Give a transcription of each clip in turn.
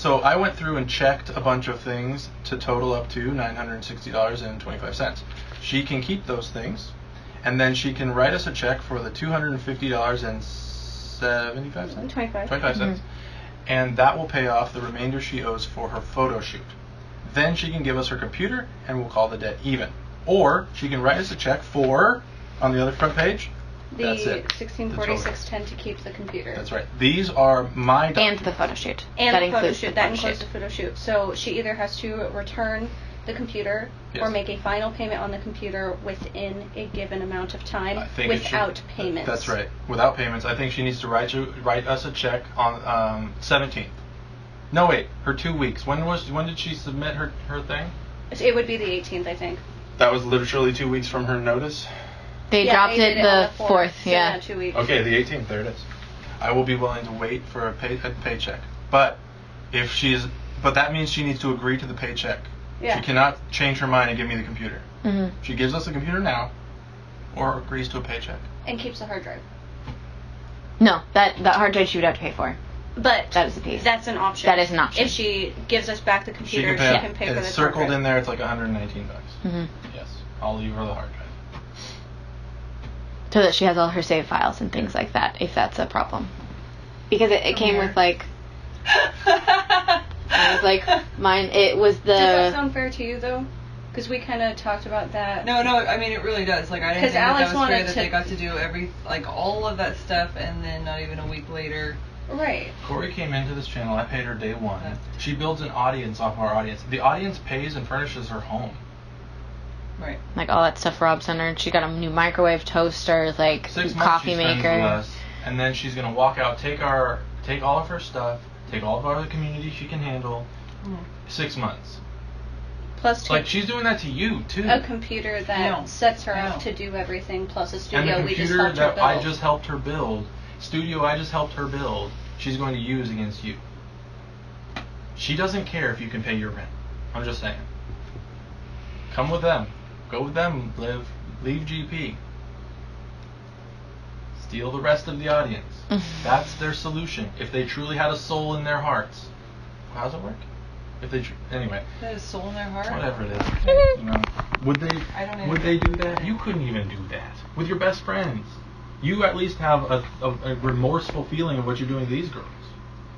So I went through and checked a bunch of things to total up to $960.25. She can keep those things, and then she can write us a check for the $250.75. 25 cents. And that will pay off the remainder she owes for her photo shoot. Then she can give us her computer, and we'll call the debt even. Or she can write us a check for, on the other front page, the $1646.10 to keep the computer. That's right. These are my and the photo shoot. And that includes the photo shoot. So she either has to return the computer or make a final payment on the computer within a given amount of time without payments. That's right. Without payments. I think she needs to write us a check on 17th. No, wait. Her 2 weeks. When did she submit her thing? It would be the 18th, I think. That was literally 2 weeks from her notice? They dropped it the 4th, yeah. 2 weeks. Okay, the 18th. There it is. I will be willing to wait for a paycheck. But that means she needs to agree to the paycheck. Yeah. She cannot change her mind and give me the computer. She gives us the computer now, or agrees to a paycheck. And keeps the hard drive. No, that hard drive she would have to pay for. But that is a piece. That's an option. That is an option. If she gives us back the computer, she can pay for the It's circled in there. It's like $119. Yes, I'll leave her the hard drive. So that she has all her save files and things like that, if that's a problem. Because it came with like... It was like mine. It was the... Does that sound fair to you, though? Because we kind of talked about that. No, I mean, it really does. Like, I didn't think that was fair that they got to do all of that stuff, and then not even a week later. Right. Cori came into this channel. I paid her day one. She builds an audience off our audience. The audience pays and furnishes her home. Right. Like all that stuff Rob sent her. She got a new microwave, toaster, like 6 months coffee maker. With us, and then she's gonna walk out, take all of her stuff, take all of our community she can handle. 6 months. Plus, like she's doing that to you too. A computer that sets her up to do everything, plus a studio and the we just helped her build. I just helped her build. Studio I just helped her build. She's going to use against you. She doesn't care if you can pay your rent. I'm just saying. Come with them. Go with them. Leave GP. Steal the rest of the audience. That's their solution. If they truly had a soul in their hearts. How does it work? If they anyway. That is soul in their heart. Whatever it is. You know, would they do that? You couldn't even do that with your best friends. You at least have a remorseful feeling of what you're doing to these girls.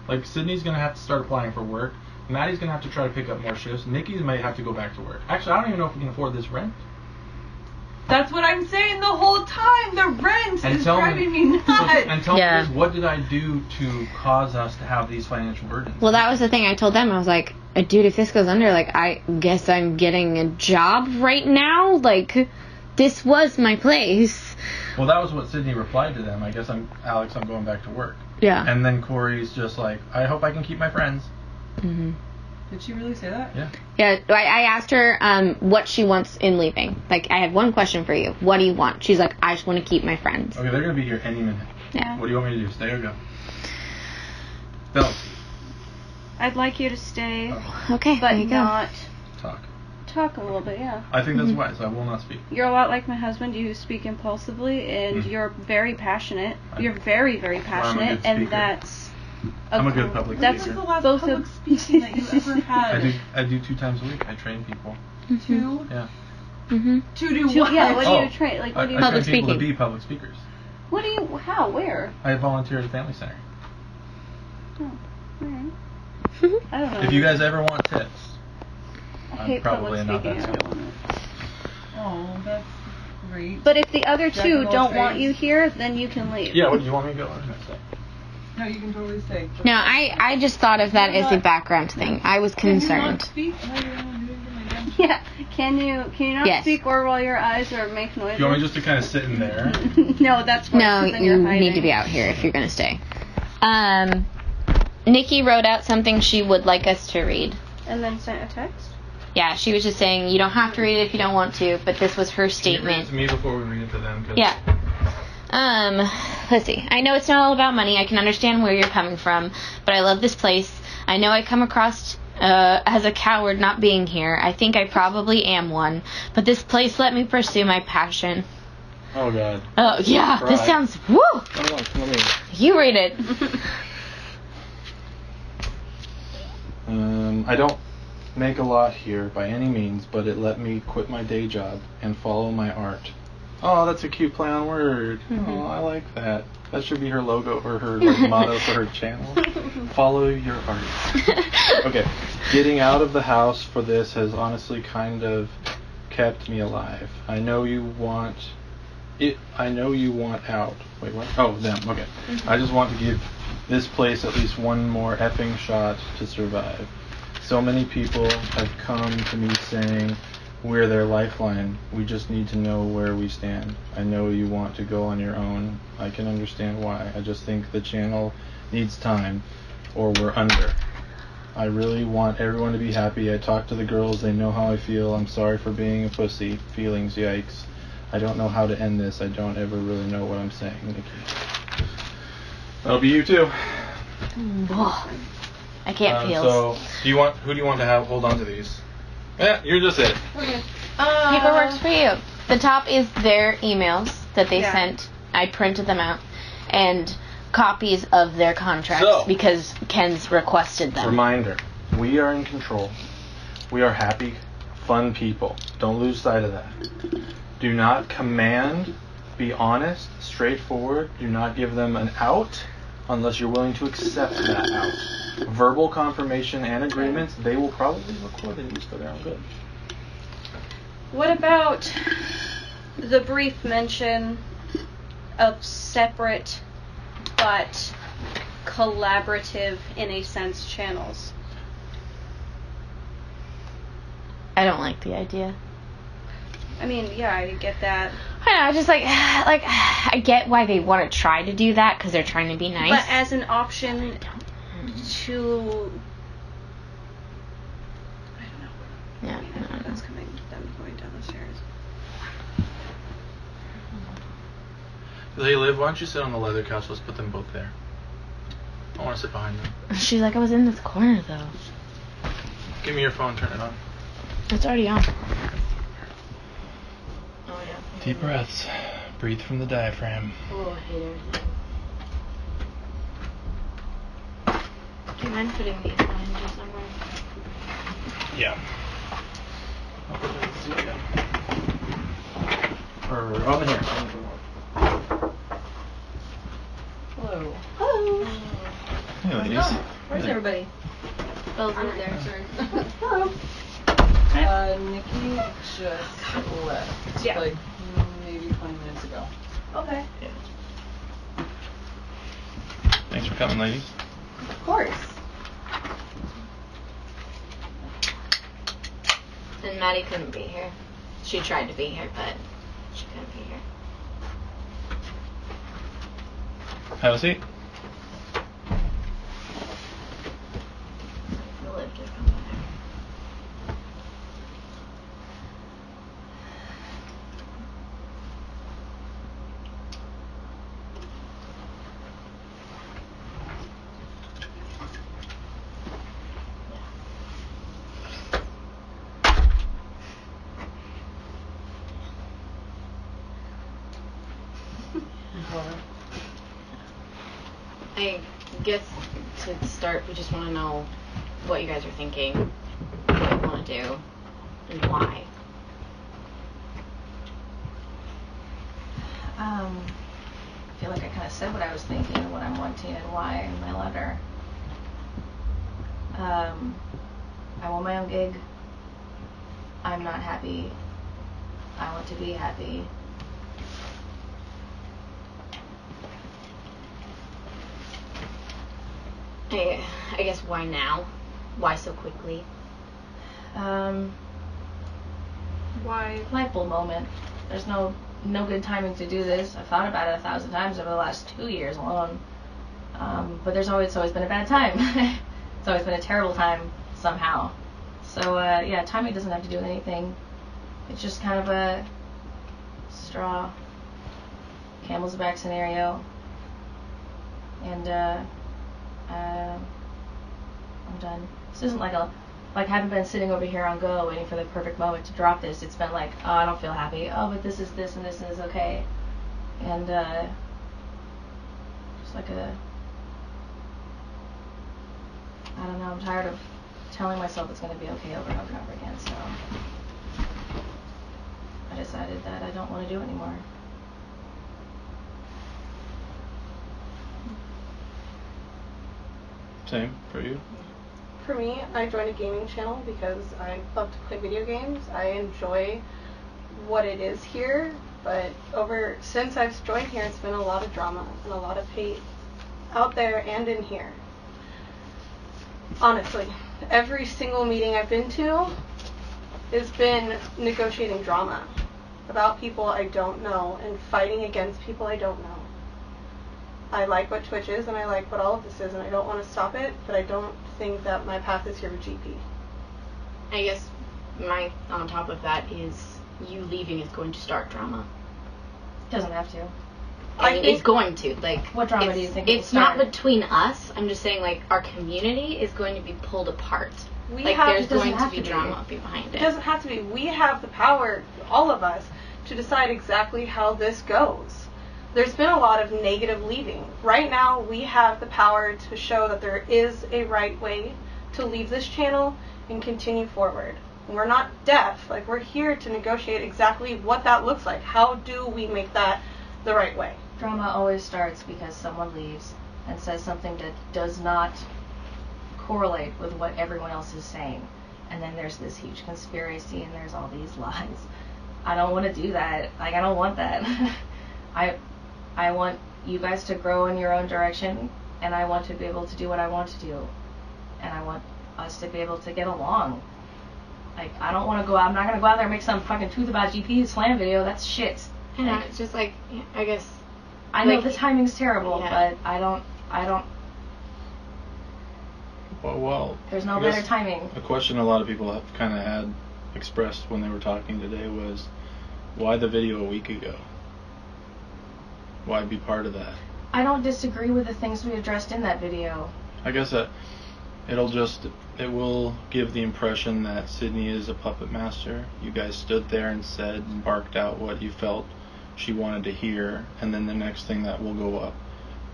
Like Sydney's gonna have to start applying for work. Maddie's gonna have to try to pick up more shifts. Nikki may have to go back to work. Actually, I don't even know if we can afford this rent. That's what I'm saying the whole time. The rent is driving me nuts. And tell me this, what did I do to cause us to have these financial burdens? Well, that was the thing I told them. I was like, dude, if this goes under, like, I guess I'm getting a job right now. Like, this was my place. Well, that was what Sydney replied to them. I guess Alex, I'm going back to work. Yeah. And then Cori's just like, I hope I can keep my friends. Did she really say that? Yeah. Yeah, I asked her what she wants in leaving. Like, I have one question for you. What do you want? She's like, I just want to keep my friends. Okay, they're going to be here any minute. Yeah. What do you want me to do? Stay or go? Bill. I'd like you to stay. Okay, but you not... Talk a little bit, yeah. I think that's wise. I will not speak. You're a lot like my husband. You speak impulsively, and you're very passionate. You're very, very passionate, and that's... I'm a good public speaker. That's the last public speaking that you ever had. I do 2 times a week. I train people. 2? Yeah. To do what? Yeah, what do you train? Like, what do you... I train people to be public speakers. What do you... How? Where? I volunteer at a family center. Oh, alright. I don't know. If you guys ever want tips, I'm probably not that skilled. Oh, that's great. But if the other 2 don't want you here, then you can leave. Yeah, what do you want me to go? No, you can totally stay. No, I just thought of that as a background thing. I was concerned. Can you not speak? Yeah. Can you not speak or roll your eyes or make noises? You want me just to kind of sit in there? No, that's what. No, you need to be out here if you're going to stay. Nikki wrote out something she would like us to read. And then sent a text? Yeah, she was just saying, you don't have to read it if you don't want to, but this was her statement. Can you read it to me before we read it to them? Yeah. Let's see. I know it's not all about money. I can understand where you're coming from, but I love this place. I know I come across as a coward not being here. I think I probably am one, but this place let me pursue my passion. Oh, God. Oh, yeah. This sounds... Woo! Come on. You read it. I don't make a lot here by any means, but it let me quit my day job and follow my art. Oh, that's a cute play on word. Mm-hmm. Oh, I like that. That should be her logo or her motto for her channel. Follow your art. Okay. Getting out of the house for this has honestly kind of kept me alive. I know you want out. Wait, what? Oh, them. Okay. Mm-hmm. I just want to give this place at least one more effing shot to survive. So many people have come to me saying we're their lifeline. We just need to know where we stand. I know you want to go on your own. I can understand why. I just think the channel needs time or we're under. I really want everyone to be happy. I talk to the girls. They know how I feel. I'm sorry for being a pussy. Feelings, yikes. I don't know how to end this. I don't ever really know what I'm saying, Nikki. That'll be you too. I can't feel. So, who do you want to have hold on to these? Yeah, you're just it. Okay. Whoever works for you. The top is their emails that they sent. I printed them out. And copies of their contracts because Ken's requested them. Reminder, we are in control. We are happy, fun people. Don't lose sight of that. Do not command. Be honest, straightforward. Do not give them an out unless you're willing to accept that out. Verbal confirmation and agreements, they will probably record and use for their own good. What about the brief mention of separate but collaborative, in a sense, channels? I don't like the idea. I mean, yeah, I get that. I know, just like I get why they want to try to do that because they're trying to be nice. But as an option to, I don't know. Yeah, that's them going down the stairs. They live. Why don't you sit on the leather couch? Let's put them both there. I want to sit behind them. She's like, I was in this corner though. Give me your phone. Turn it on. It's already on. Deep breaths. Breathe from the diaphragm. Oh, I hate everything. Do you mind putting these behind you somewhere? Yeah. I'll put these again. Or over here. Hello. Hello. Hey, ladies. Where's everybody? Bill's in there. Hello. Nikki just left. Yeah. Like maybe 20 minutes ago. Okay. Yeah. Thanks for coming, ladies. Of course. And Maddie couldn't be here. She tried to be here, but she couldn't be here. Have a seat. The lift is coming there. I guess to start, we just want to know what you guys are thinking, what you want to do, and why. I feel like I kind of said what I was thinking and what I'm wanting and why in my letter. I want my own gig. I'm not happy. I want to be happy. I guess why now? Why so quickly? Why? Light bulb moment. There's no good timing to do this. I've thought about it 1,000 times over the last 2 years alone. But it's always been a bad time. It's always been a terrible time somehow. So yeah, timing doesn't have to do with anything. It's just kind of a straw, camel's back scenario. And I'm done. This isn't like I haven't been sitting over here on Go waiting for the perfect moment to drop this. It's been like, oh, I don't feel happy. Oh, but this is this and this is okay. And just like I don't know, I'm tired of telling myself it's going to be okay over and over and over again. So I decided that I don't want to do it anymore. Same for you? For me, I joined a gaming channel because I love to play video games. I enjoy what it is here, but since I've joined here, it's been a lot of drama and a lot of hate out there and in here. Honestly, every single meeting I've been to has been negotiating drama about people I don't know and fighting against people I don't know. I like what Twitch is and I like what all of this is and I don't want to stop it, but I don't think that my path is here with GP. I guess on top of that is you leaving is going to start drama. Doesn't have to. I mean, it's going to. Like, what drama do you think it's not between us. I'm just saying, like, our community is going to be pulled apart. There's going to be drama behind it. It doesn't have to be. We have the power, all of us, to decide exactly how this goes. There's been a lot of negative leaving. Right now, we have the power to show that there is a right way to leave this channel and continue forward. We're not deaf. Like, we're here to negotiate exactly what that looks like. How do we make that the right way? Drama always starts because someone leaves and says something that does not correlate with what everyone else is saying. And then there's this huge conspiracy and there's all these lies. I don't want to do that. Like, I don't want that. I want you guys to grow in your own direction, and I want to be able to do what I want to do. And I want us to be able to get along. Like, I don't want to go out, I'm not going to go out there and make some fucking truth about GP slam video. That's shit. I know, it's just like, I guess. I know the timing's terrible, but I don't. Well, there's no better timing. A question a lot of people have kind of had expressed when they were talking today was, why the video a week ago? Why be part of that? I don't disagree with the things we addressed in that video. I guess that it will give the impression that Sydney is a puppet master. You guys stood there and said and barked out what you felt she wanted to hear, and then the next thing that will go up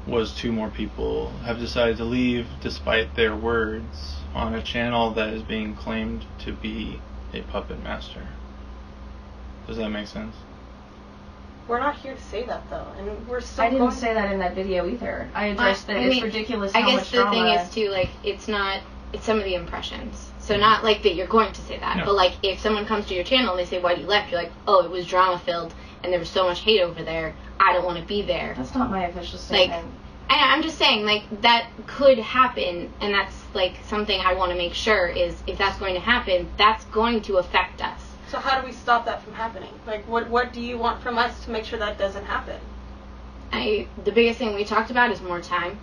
was 2 more people have decided to leave despite their words on a channel that is being claimed to be a puppet master. Does that make sense? We're not here to say that, though, and we're still. I didn't say that in that video either. I addressed that it's ridiculous how much drama. I guess the thing is too, like, it's some of the impressions. So not like that you're going to say that, but like if someone comes to your channel and they say, "Why do you left?" You're like, "Oh, it was drama filled, and there was so much hate over there. I don't want to be there." That's not my official statement. Like, I'm just saying, like, that could happen, and that's like something I want to make sure is if that's going to happen, that's going to affect us. So how do we stop that from happening? Like, what do you want from us to make sure that doesn't happen? The biggest thing we talked about is more time.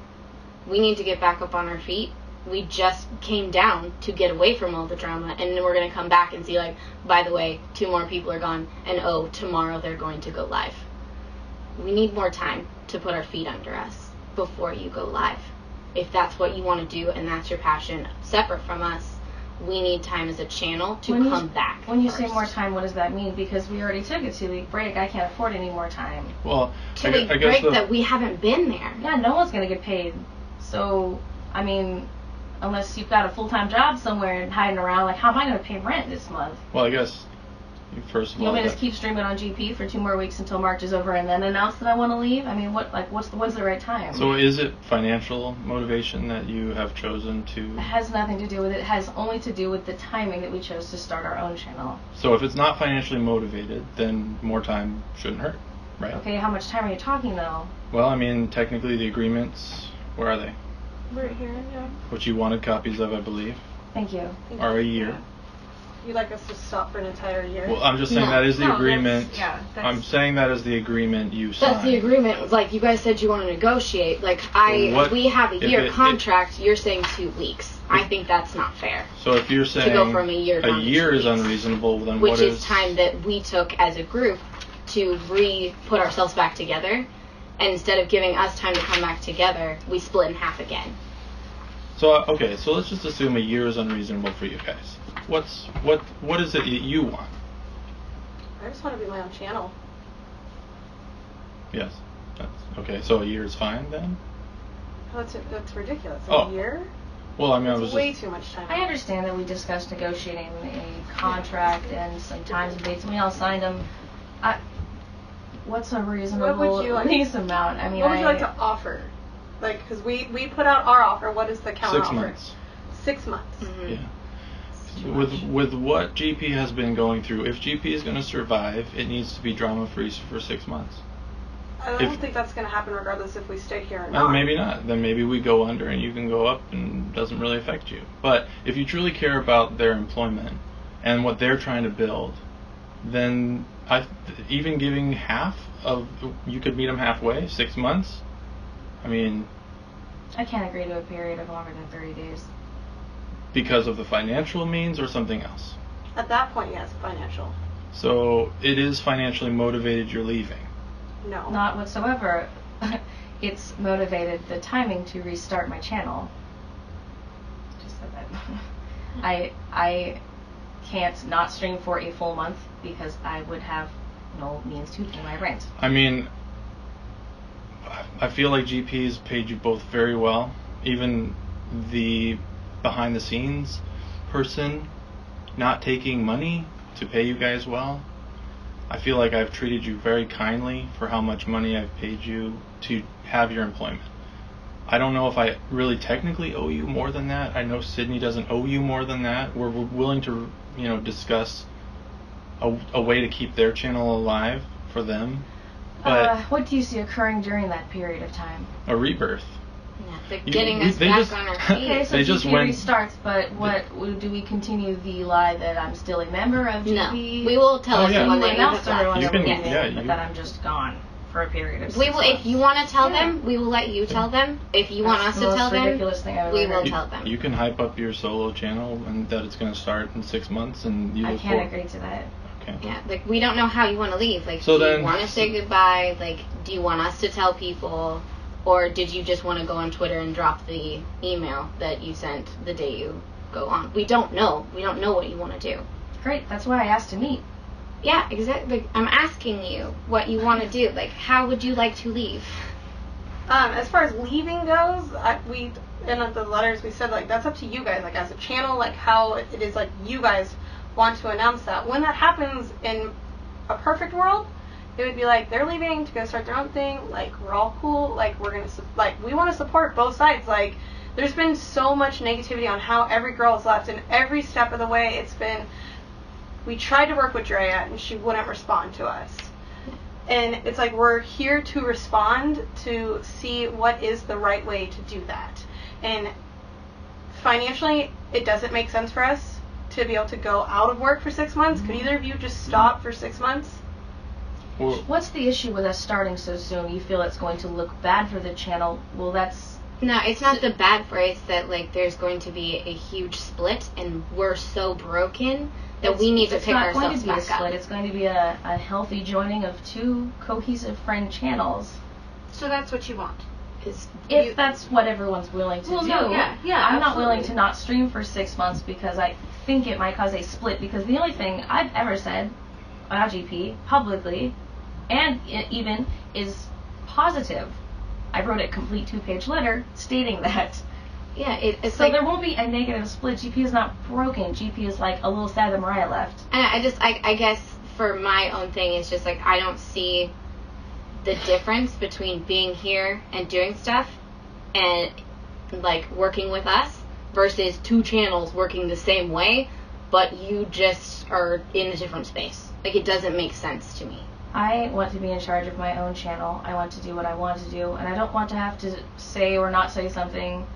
We need to get back up on our feet. We just came down to get away from all the drama, and then we're going to come back and see, like, by the way, 2 more people are gone, and oh, tomorrow they're going to go live. We need more time to put our feet under us before you go live. If that's what you want to do and that's your passion, separate from us, we need time as a channel to come back. When you say more time, what does that mean? Because we already took a 2-week break. I can't afford any more time. Well, 2-week break that we haven't been there. Yeah, no one's going to get paid. So, I mean, unless you've got a full-time job somewhere and hiding around, like, how am I going to pay rent this month? Well, I guess, first of all... You want me to just keep streaming on GP for 2 more weeks until March is over and then announce that I want to leave? I mean, what's the right time? So is it financial motivation that you have chosen to... It has nothing to do with it. It has only to do with the timing that we chose to start our own channel. So if it's not financially motivated, then more time shouldn't hurt, right? Okay, how much time are you talking, though? Well, I mean, technically the agreements, where are they? Right here, yeah. Which you wanted copies of, I believe. Thank you. Are a year. You'd like us to stop for an entire year? Well, I'm just saying that is the agreement. I'm saying that is the agreement you signed. That's the agreement. Like, you guys said you want to negotiate. Like, we have a year contract. You're saying 2 weeks. I think that's not fair. So if you're saying to go from a year is unreasonable, then which is time that we took as a group to put ourselves back together. And instead of giving us time to come back together, we split in half again. So, okay, so let's just assume a year is unreasonable for you guys. What is it that you want? I just want to be my own channel. Yes. Okay, so a year is fine then? That's ridiculous. A year? Well, I mean, it's way too much time. I understand that we discussed negotiating a contract and some times and dates, and we all signed them. What's a reasonable lease amount? I mean, what would you like to offer? Like, because we put out our offer. What is the counter offer? 6 months. 6 months. Mm-hmm. Yeah. With what GP has been going through, if GP is going to survive, it needs to be drama-free for 6 months. I don't think that's going to happen regardless if we stay here or not. Maybe not. Then maybe we go under and you can go up and it doesn't really affect you. But if you truly care about their employment and what they're trying to build, then even giving half of, you could meet them halfway, 6 months. I mean, I can't agree to a period of longer than 30 days. Because of the financial means or something else? At that point, yes, financial. So it is financially motivated you're leaving? No. Not whatsoever. It's motivated the timing to restart my channel. Just said that. I can't not stream for a full month because I would have no means to pay my rent. I mean, I feel like GP's paid you both very well. Even the behind the scenes person not taking money to pay you guys well. I feel like I've treated you very kindly for how much money I've paid you to have your employment. I don't know if I really technically owe you more than that. I know Sydney doesn't owe you more than that. We're willing to, discuss a way to keep their channel alive for them. But what do you see occurring during that period of time? A rebirth. Yeah, getting us back on our feet. Okay, so GP restarts, but what do we continue the lie that I'm still a member of GP? No, we will tell everyone that but that I'm just gone for a period of 6 months. If you want to tell them, we will let you tell them. If you want us to tell them, we will tell them. You can hype up your solo channel and that it's going to start in 6 months, and I can't agree to that. Okay. Yeah, like we don't know how you want to leave. Like, do you want to say goodbye? Like, do you want us to tell people? Or did you just want to go on Twitter and drop the email that you sent the day you go on? We don't know. We don't know what you want to do. Great. That's why I asked to meet. Yeah, exactly. I'm asking you what you want to do. Like, how would you like to leave? As far as leaving goes, in the letters we said, like, that's up to you guys. Like, as a channel, like, how it is, like, you guys want to announce that. When that happens in a perfect world, it would be like, they're leaving to go start their own thing, like, we're all cool, like, we want to support both sides. Like, there's been so much negativity on how every girl has left, and every step of the way it's been, we tried to work with Drea, and she wouldn't respond to us. And it's like, we're here to respond, to see what is the right way to do that. And financially, it doesn't make sense for us to be able to go out of work for 6 months. Could either of you just stop for 6 months? What's the issue with us starting so soon? You feel it's going to look bad for the channel? Well, that's... No, it's not the bad for it. It's that, like, there's going to be a huge split, and we're so broken that we need to pick ourselves back up. It's not going to be a split. It's going to be a healthy joining of two cohesive friend channels. So that's what you want? If that's what everyone's willing to do. No, yeah, I'm not willing to not stream for 6 months because I think it might cause a split, because the only thing I've ever said about GP publicly and even is positive. I wrote a complete 2-page letter stating that. Yeah, it's so like, there won't be a negative split. GP is not broken. GP is like a little sad that Mariah left. And I guess for my own thing, it's just like I don't see the difference between being here and doing stuff and like working with us versus two channels working the same way, but you just are in a different space. Like, it doesn't make sense to me. I want to be in charge of my own channel. I want to do what I want to do, and I don't want to have to say or not say something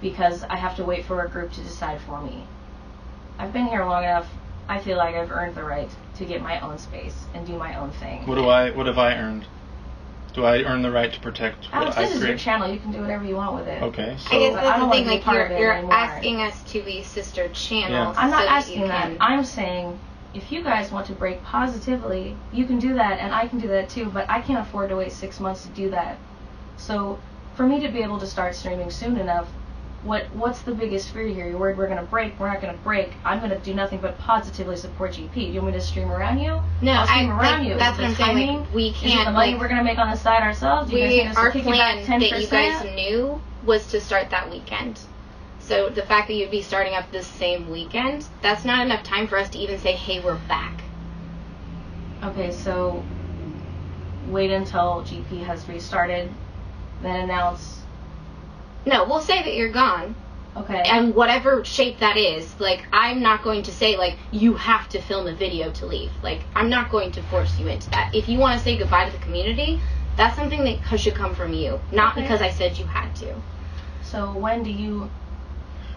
because I have to wait for a group to decide for me. I've been here long enough. I feel like I've earned the right to get my own space and do my own thing. What have I earned? Do I earn the right to protect what I create? This is your channel. You can do whatever you want with it. Okay, so... I guess that's the thing, like, you're asking us to be sister channels. Yeah. I'm not asking that. I'm saying, if you guys want to break positively, you can do that, and I can do that too, but I can't afford to wait 6 months to do that. So, for me to be able to start streaming soon enough, what's the biggest fear here? You're worried we're going to break? We're not going to break. I'm going to do nothing but positively support GP. Do you want me to stream around you? No, I'll stream around you. That's what I'm saying. Like, we can't. Is it the money we're going to make on the side ourselves? Our plan that you guys knew was to start that weekend. So the fact that you'd be starting up this same weekend, that's not enough time for us to even say, hey, we're back. Okay, so wait until GP has restarted, then announce. No, we'll say that you're gone. Okay. And whatever shape that is, like, I'm not going to say, like, you have to film a video to leave. Like, I'm not going to force you into that. If you want to say goodbye to the community, that's something that should come from you, not because I said you had to. So when do you...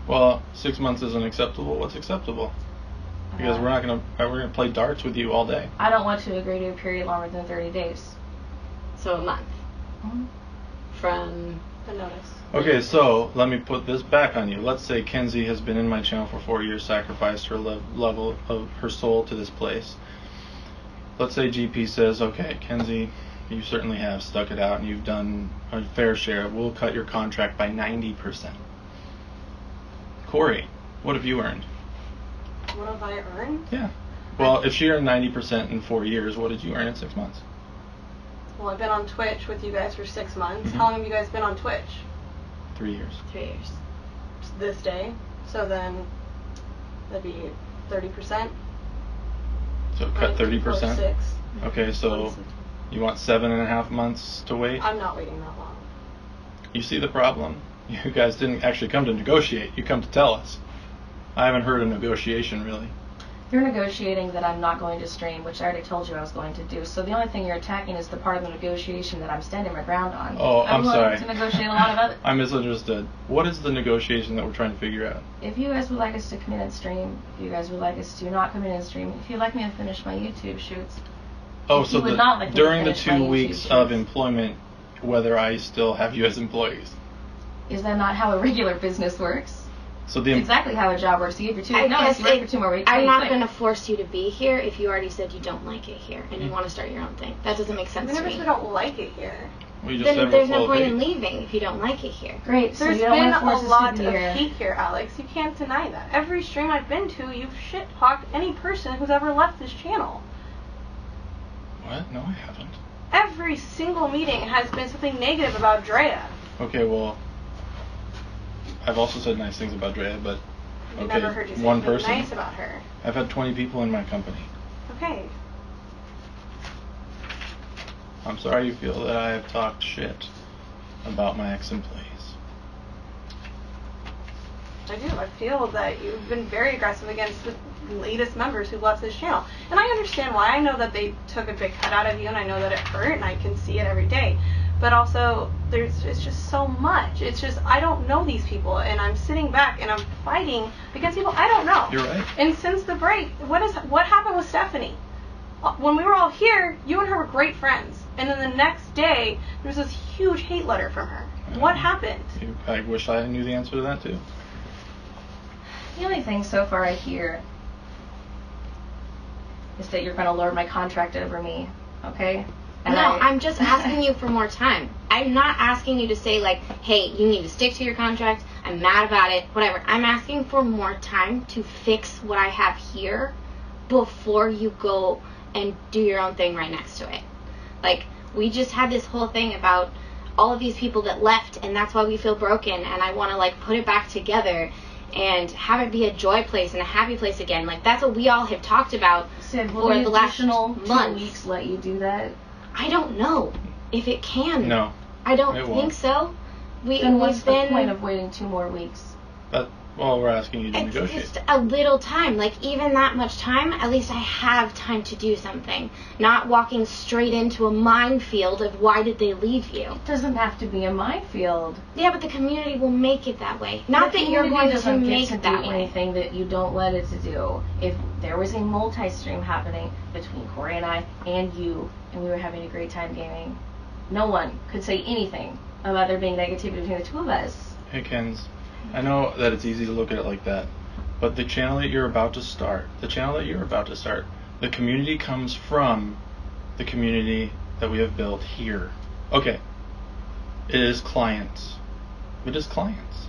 Well, 6 months isn't acceptable. What's acceptable? Because we're gonna play darts with you all day. I don't want to agree to a period longer than 30 days. So a month. Mm-hmm. From the notice. Okay, so let me put this back on you. Let's say Kenzie has been in my channel for 4 years, sacrificed her level of her soul to this place. Let's say GP says, okay, Kenzie, you certainly have stuck it out and you've done a fair share. We'll cut your contract by 90%. Cori, what have you earned? What have I earned? Yeah. Well, if she earned 90% in 4 years, what did you earn in 6 months? Well, I've been on Twitch with you guys for 6 months. Mm-hmm. How long have you guys been on Twitch? 3 years. 3 years. This day. So then that'd be 30%. So cut 30%? 6. Okay, so you want 7.5 months to wait? I'm not waiting that long. You see the problem? You guys didn't actually come to negotiate. You come to tell us. I haven't heard a negotiation, really. You're negotiating that I'm not going to stream, which I already told you I was going to do. So the only thing you're attacking is the part of the negotiation that I'm standing my ground on. Oh, I'm sorry. willing to negotiate a lot of other... I misunderstood. What is the negotiation that we're trying to figure out? If you guys would like us to come in and stream, if you guys would like us to not come in and stream, if you'd like me to finish my YouTube shoots... Oh, so during the 2 weeks of employment, whether I still have you as employees. Is that not how a regular business works? So That's exactly how a job works. You give your 2 weeks notice, you work for 2 more weeks. I'm not going to force you to be here if you already said you don't like it here and you want to start your own thing. That doesn't make sense to me. We never said I don't like it here. Then there's no point in leaving if you don't like it here. Great. There's been a lot of hate here, Alex. You can't deny that. Every stream I've been to, you've shit-talked any person who's ever left this channel. What? No, I haven't. Every single meeting has been something negative about Drea. Okay, well, I've also said nice things about Drea, but I've never heard you say one anything person. nice about her. I've had 20 people in my company. Okay. I'm sorry you feel that I have talked shit about my ex-employees. I do. I feel that you've been very aggressive against the latest members who left this channel. And I understand why. I know that they took a big cut out of you, and I know that it hurt, and I can see it every day. But also, it's just so much. It's just, I don't know these people, and I'm sitting back, and I'm fighting against people I don't know. You're right. And since the break, what happened with Stephanie? When we were all here, you and her were great friends. And then the next day, there was this huge hate letter from her. What happened? I wish I knew the answer to that, too. The only thing so far I hear is that you're going to lord my contract over me, okay? And I'm just asking you for more time. I'm not asking you to say, like, hey, you need to stick to your contract, I'm mad about it, whatever. I'm asking for more time to fix what I have here before you go and do your own thing right next to it. Like, we just had this whole thing about all of these people that left, and that's why we feel broken, and I want to, like, put it back together and have it be a joy place and a happy place again. Like, that's what we all have talked about for the last months. 2 weeks let you do that? I don't know if it can. No. I don't think so. Then what's the point of waiting 2 more weeks? Well, we're asking you to negotiate. It's just a little time. Like, even that much time, at least I have time to do something. Not walking straight into a minefield of why did they leave you. It doesn't have to be a minefield. Yeah, but the community will make it that way. Not that you're going to make it that way. Anything that you don't let it to do. If there was a multi-stream happening between Cori and I and you, and we were having a great time gaming, no one could say anything about there being negativity between the two of us. Hey, Kenz. I know that it's easy to look at it like that, but the channel that you're about to start, the community comes from the community that we have built here. Okay, it is clients. It is clients.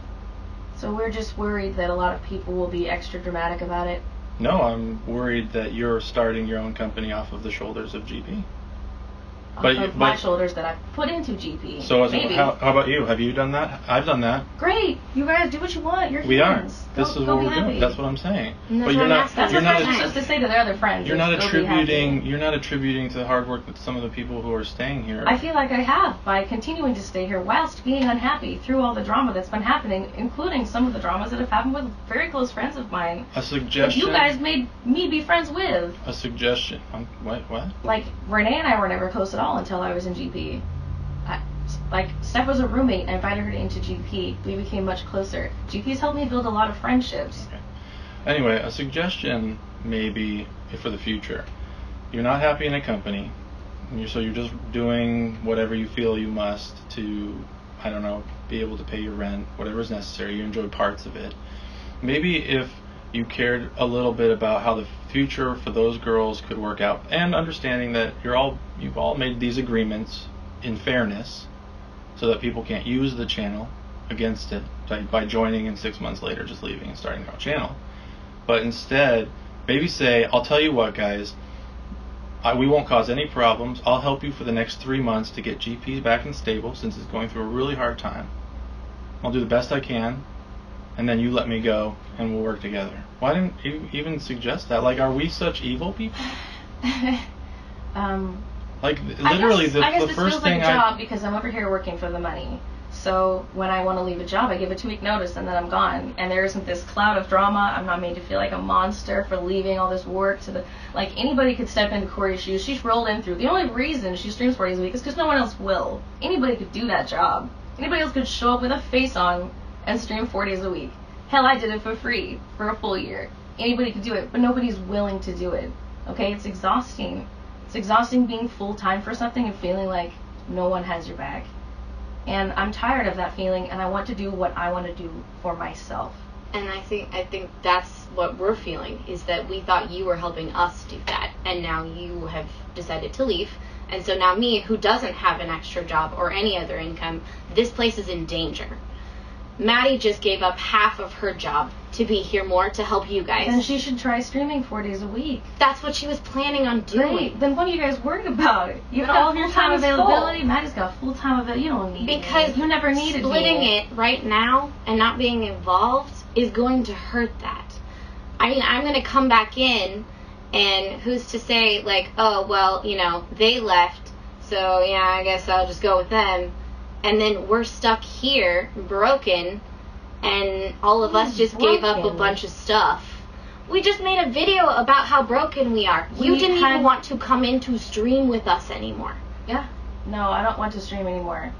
So we're just worried that a lot of people will be extra dramatic about it? No, I'm worried that you're starting your own company off of the shoulders of GP. of my shoulders that I've put into GP. So how about you? Have you done that? I've done that. Great. You guys do what you want. You're we humans. are. This is what we're doing. That's what I'm saying. But you're not. That's what they're supposed to say to their other friends. You're not attributing. You're not attributing to the hard work that some of the people who are staying here. I feel like I have by continuing to stay here whilst being unhappy through all the drama that's been happening, including some of the dramas that have happened with very close friends of mine. A suggestion. That you guys made me be friends with. A suggestion. What? Like Renee and I were never close at all until I was in GP. Like Steph was a roommate. I invited her into GP. We became much closer. GP's helped me build a lot of friendships. Okay. Anyway, a suggestion maybe for the future. You're not happy in a company, so you're just doing whatever you feel you must to, I don't know, be able to pay your rent, whatever is necessary. You enjoy parts of it. Maybe if you cared a little bit about how the future for those girls could work out, and understanding that you've all made these agreements in fairness, so that people can't use the channel against it by joining and 6 months later just leaving and starting their own channel. But instead, maybe say, I'll tell you what, guys, we won't cause any problems. I'll help you for the next 3 months to get GP back and stable, since it's going through a really hard time. I'll do the best I can, and then you let me go, and we'll work together. Why didn't you even suggest that? Like, are we such evil people? Like, literally, I guess this feels like a job because I'm over here working for the money. So when I want to leave a job, I give a 2-week notice and then I'm gone. And there isn't this cloud of drama. I'm not made to feel like a monster for leaving all this work to the... Like, anybody could step into Cori's shoes. She's rolled in through. The only reason she streams 4 days a week is because no one else will. Anybody could do that job. Anybody else could show up with a face on and stream 4 days a week. Hell, I did it for free for a full year. Anybody could do it, but nobody's willing to do it. Okay? It's exhausting. It's exhausting being full-time for something and feeling like no one has your back. And I'm tired of that feeling, and I want to do what I want to do for myself. And I think that's what we're feeling, is that we thought you were helping us do that, and now you have decided to leave. And so now me, who doesn't have an extra job or any other income, this place is in danger. Maddie just gave up half of her job to be here more to help you guys. Then she should try streaming 4 days a week. That's what she was planning on doing. Great. Then what are you guys worried about? You've got all of your time availability. Maddie's got full-time availability. You don't need it. Because you never needed splitting it right now and not being involved is going to hurt that. I mean, I'm going to come back in, and who's to say, like, oh, well, you know, they left, so, yeah, I guess I'll just go with them. And then we're stuck here, broken, and all of us just gave up a bunch of stuff. We just made a video about how broken we are. You didn't even want to come in to stream with us anymore. Yeah. No, I don't want to stream anymore.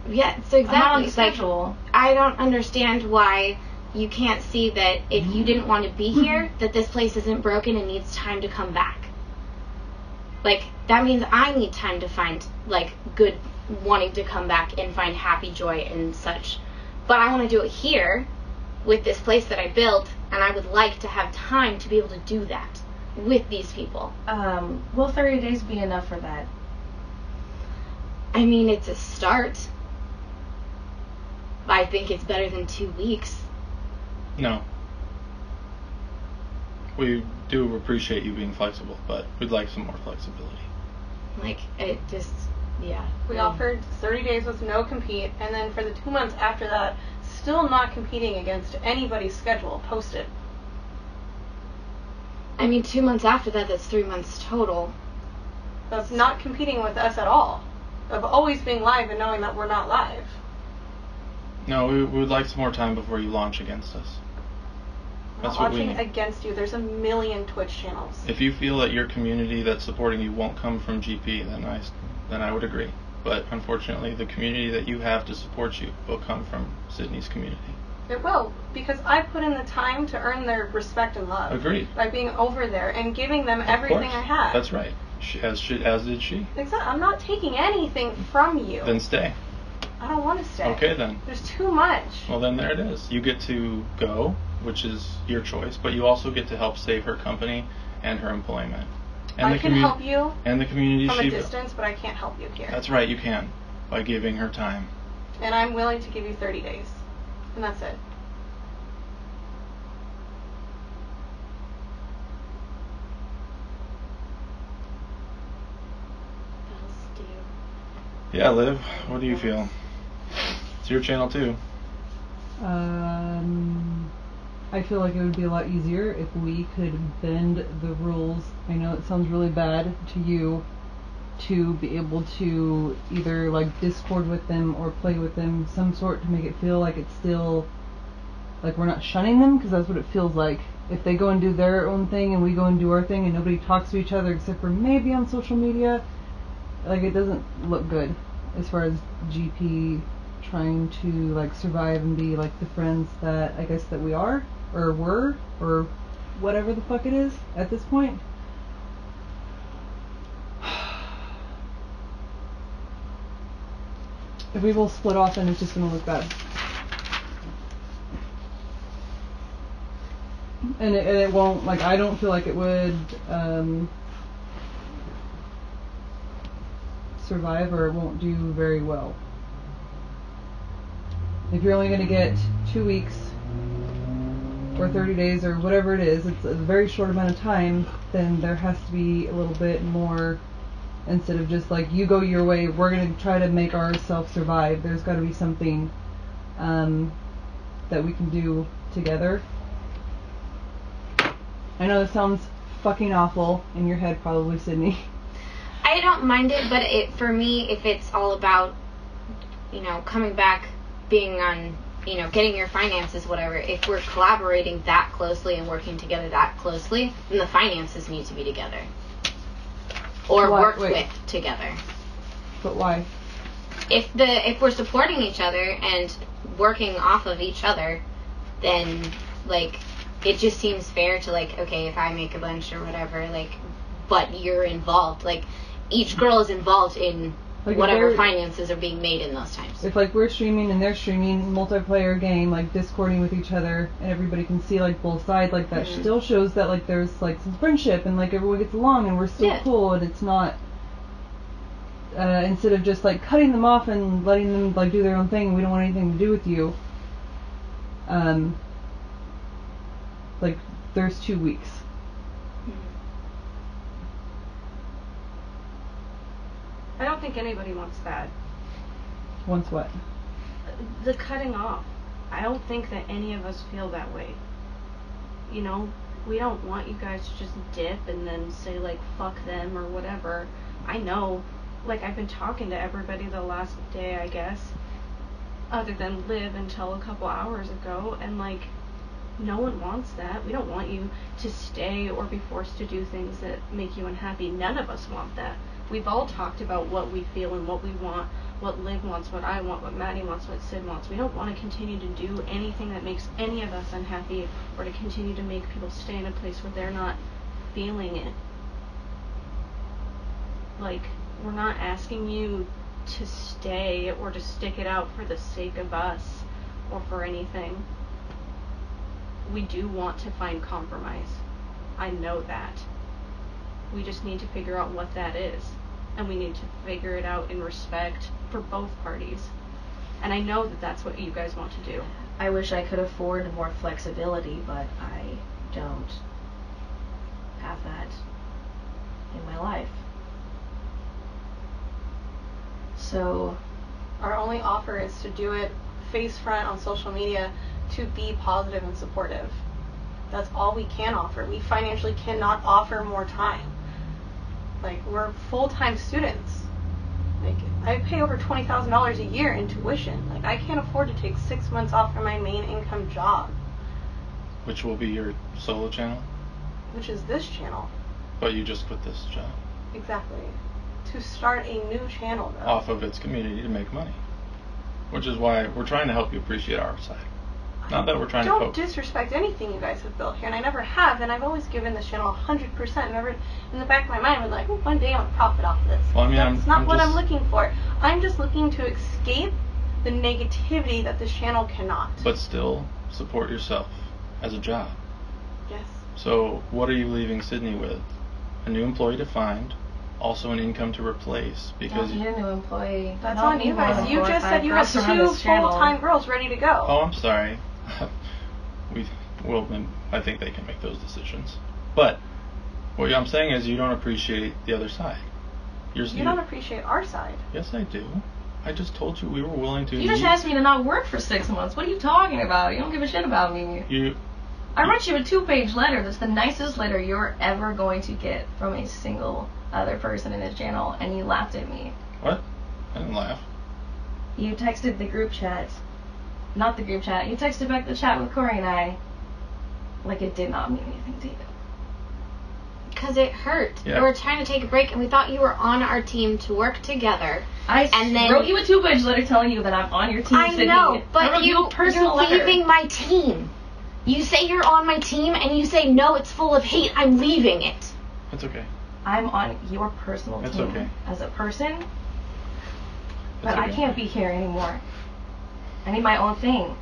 Yeah, so exactly. I'm not on the schedule. I don't understand why you can't see that if you didn't want to be here, that this place isn't broken and needs time to come back. Like, that means I need time to find, like, good, wanting to come back and find happy joy and such. But I want to do it here with this place that I built, and I would like to have time to be able to do that with these people. Will 30 days be enough for that? I mean, it's a start. I think it's better than 2 weeks. No. We do appreciate you being flexible, but we'd like some more flexibility. Like, it just... Yeah. We offered 30 days with no compete, and then for the 2 months after that, still not competing against anybody's schedule posted. I mean, 2 months after that, that's 3 months total. That's not competing with us at all. Of always being live and knowing that we're not live. No, we would like some more time before you launch against us. That's what we need. Against you. There's a million Twitch channels. If you feel that your community that's supporting you won't come from GP, then I would agree. But unfortunately, the community that you have to support you will come from Sydney's community. It will, because I put in the time to earn their respect and love. Agreed. By being over there and giving them everything I have. That's right. As did she. Exactly. I'm not taking anything from you. Then stay. I don't want to stay. Okay, then. There's too much. Well, then there it is. You get to go, which is your choice, but you also get to help save her company and her employment. And I can help you and the community from a distance, but I can't help you here. That's right, you can, by giving her time. And I'm willing to give you 30 days. And that's it. Bells do. Yeah, Liv, what do you feel? It's your channel too. I feel like it would be a lot easier if we could bend the rules. I know it sounds really bad to you to be able to either like Discord with them or play with them some sort to make it feel like it's still like we're not shunning them, because that's what it feels like. If they go and do their own thing and we go and do our thing and nobody talks to each other except for maybe on social media, like it doesn't look good as far as GP trying to like survive and be like the friends that I guess that we are or were or whatever the fuck it is at this point. If we will split off, then it's just gonna look bad. And it won't, like, I don't feel like it would survive, or it won't do very well. If you're only going to get 2 weeks or 30 days or whatever it is, it's a very short amount of time, then there has to be a little bit more, instead of just like, you go your way, we're going to try to make ourselves survive. There's got to be something that we can do together. I know this sounds fucking awful in your head, probably, Sydney. I don't mind it, but for me, if it's all about, coming back, being on, getting your finances, whatever, if we're collaborating that closely and working together that closely, then the finances need to be together. Or worked with together. But why? If we're supporting each other and working off of each other, then, like, it just seems fair to, like, okay, if I make a bunch or whatever, like, but you're involved. Like, each girl is involved in like whatever finances are being made in those times. If, like, we're streaming and they're streaming, multiplayer game, like, Discording with each other, and everybody can see, like, both sides, like, that still shows that, like, there's, like, some friendship, and, like, everyone gets along, and we're still cool, and it's not, instead of just, like, cutting them off and letting them, like, do their own thing, and we don't want anything to do with you, like, there's 2 weeks. I don't think anybody wants that. Wants what? The cutting off. I don't think that any of us feel that way. We don't want you guys to just dip and then say, like, fuck them or whatever. I know, like, I've been talking to everybody the last day, I guess, other than Liv until a couple hours ago, and, like, no one wants that. We don't want you to stay or be forced to do things that make you unhappy. None of us want that. We've all talked about what we feel and what we want, what Liv wants, what I want, what Maddie wants, what Sid wants. We don't want to continue to do anything that makes any of us unhappy, or to continue to make people stay in a place where they're not feeling it. Like, we're not asking you to stay or to stick it out for the sake of us or for anything. We do want to find compromise. I know that. We just need to figure out what that is. And we need to figure it out in respect for both parties. And I know that that's what you guys want to do. I wish I could afford more flexibility, but I don't have that in my life. So our only offer is to do it face front on social media, to be positive and supportive. That's all we can offer. We financially cannot offer more time. Like, we're full-time students. Like, I pay over $20,000 a year in tuition. Like, I can't afford to take 6 months off from my main income job. Which will be your solo channel? Which is this channel. But you just quit this job. Exactly. To start a new channel, though. Off of its community to make money. Which is why we're trying to help you appreciate our side. Not that we're trying to Don't disrespect anything you guys have built here, and I never have, and I've always given this channel 100%. Never, in the back of my mind, been like, one day I'm going to profit off of this. Well, I mean, That's not what I'm looking for. I'm just looking to escape the negativity that this channel cannot. But still, support yourself as a job. Yes. So, what are you leaving Sydney with? A new employee to find, also an income to replace, because don't need a new employee. That's on you guys. You just said you have 2 full-time girls ready to go. Oh, I'm sorry. I think they can make those decisions. But what I'm saying is, you don't appreciate the other side. You don't appreciate our side. Yes, I do. I just told you we were willing to. You just asked me to not work for 6 months. What are you talking about? You don't give a shit about me. I wrote you a 2-page letter. That's the nicest letter you're ever going to get from a single other person in this channel, and you laughed at me. What? I didn't laugh. You texted the group chat. Not the group chat. You texted back the chat with Cori and I like it did not mean anything to you. Because it hurt. Yeah. We were trying to take a break, and we thought you were on our team to work together. And then wrote you a 2-page letter telling you that I'm on your team. I know, but you're letter. leaving my team. You say you're on my team, and you say, no, it's full of hate. I'm leaving it. That's okay. I'm on your personal That's team okay. as a person, but That's okay. I can't be here anymore. I need my own thing,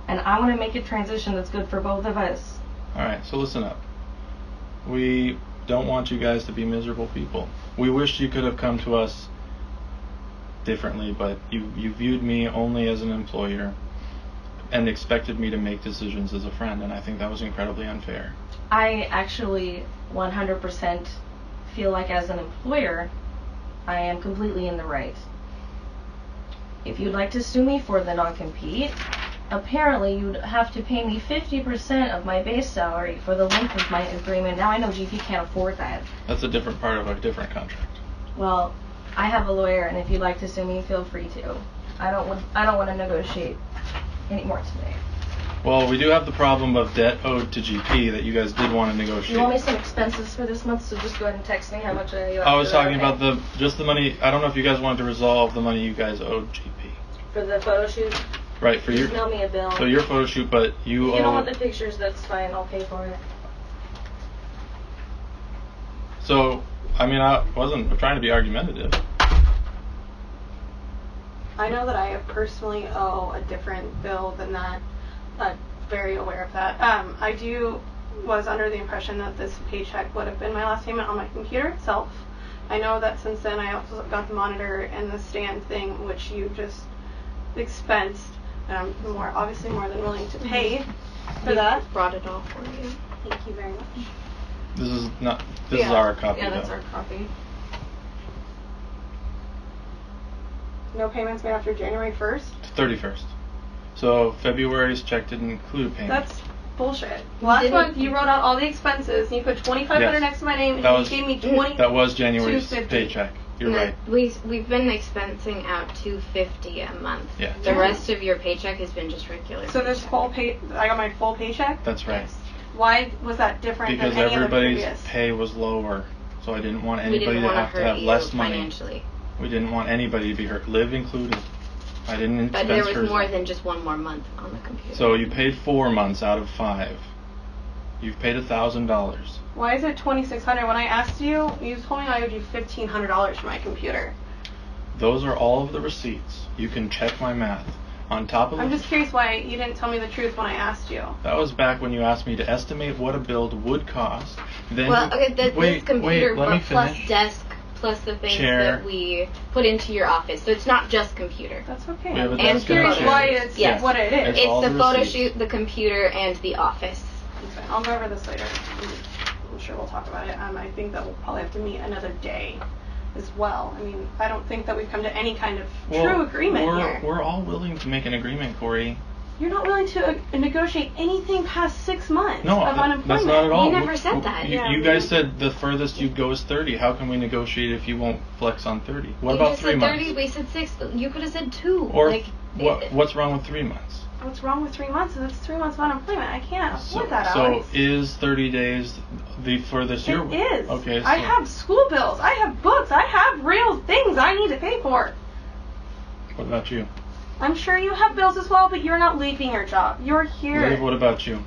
and I want to make a transition that's good for both of us. Alright, so listen up. We don't want you guys to be miserable people. We wish you could have come to us differently, but you viewed me only as an employer and expected me to make decisions as a friend, and I think that was incredibly unfair. I actually 100% feel like as an employer, I am completely in the right. If you'd like to sue me for the non-compete, apparently you'd have to pay me 50% of my base salary for the length of my agreement. Now I know GP can't afford that. That's a different part of a different contract. Well, I have a lawyer, and if you'd like to sue me, feel free to. I don't want to negotiate anymore today. Well, we do have the problem of debt owed to GP that you guys did want to negotiate. You want me some expenses for this month, so just go ahead and text me how much you have. I was talking about just the money. I don't know if you guys wanted to resolve the money you guys owed GP. For the photo shoot? Right, for just mail me a bill. So your photo shoot, but you owe... If you don't want the pictures, that's fine. I'll pay for it. So, I mean, I wasn't trying to be argumentative. I know that I personally owe a different bill than that. Very aware of that. I was under the impression that this paycheck would have been my last payment on my computer itself. I know that since then I also got the monitor and the stand thing, which you just expensed, and I'm obviously more than willing to pay for that. Brought it all for you. Thank you very much. This is not. This is our copy. Yeah, that's our copy. No payments made after January 1st? 31st. So February's check didn't include payment. That's bullshit. Last month you wrote out all the expenses and you put $2,500 next to my name and you gave me $20. That was January's paycheck. You're right. We've been expensing out $250 a month. Yeah. The rest of your paycheck has been just regular. So this full pay, I got my full paycheck? That's right. Yes. Why was that different because than any other previous? Because everybody's pay was lower, so I didn't want anybody to have less money. Financially. We didn't want anybody to be hurt, Liv included. I didn't expense But there was hers. more than just one more month on the computer. So you paid 4 months out of 5. You've paid $1,000. Why is it $2,600? When I asked you, you told me I owed you $1,500 for my computer. Those are all of the receipts. You can check my math. On top of I'm just curious why you didn't tell me the truth when I asked you. That was back when you asked me to estimate what a build would cost. Then this computer plus desk plus the things that we put into your office. So it's not just computer. That's okay. We have a and desk curious why it's what it is. It's the photo shoot, the computer, and the office. Okay. I'll go over this later. I'm sure we'll talk about it. I think that we'll probably have to meet another day as well. I mean, I don't think that we've come to any kind of true agreement here. We're all willing to make an agreement, Cori. You're not willing to negotiate anything past 6 months of unemployment. That's not at all. You never said that. You guys said the furthest you'd go is 30. How can we negotiate if you won't flex on 30? What about 3 months? You said 30, we said 6. You could have said 2. Or what's wrong with 3 months? What's wrong with 3 months? It's 3 months of unemployment. I can't afford that, Alex. So is 30 days the furthest you're... It is. Okay. So I have school bills. I have books. I have real things I need to pay for. What about you? I'm sure you have bills as well, but you're not leaving your job. You're here. Liv, what about you?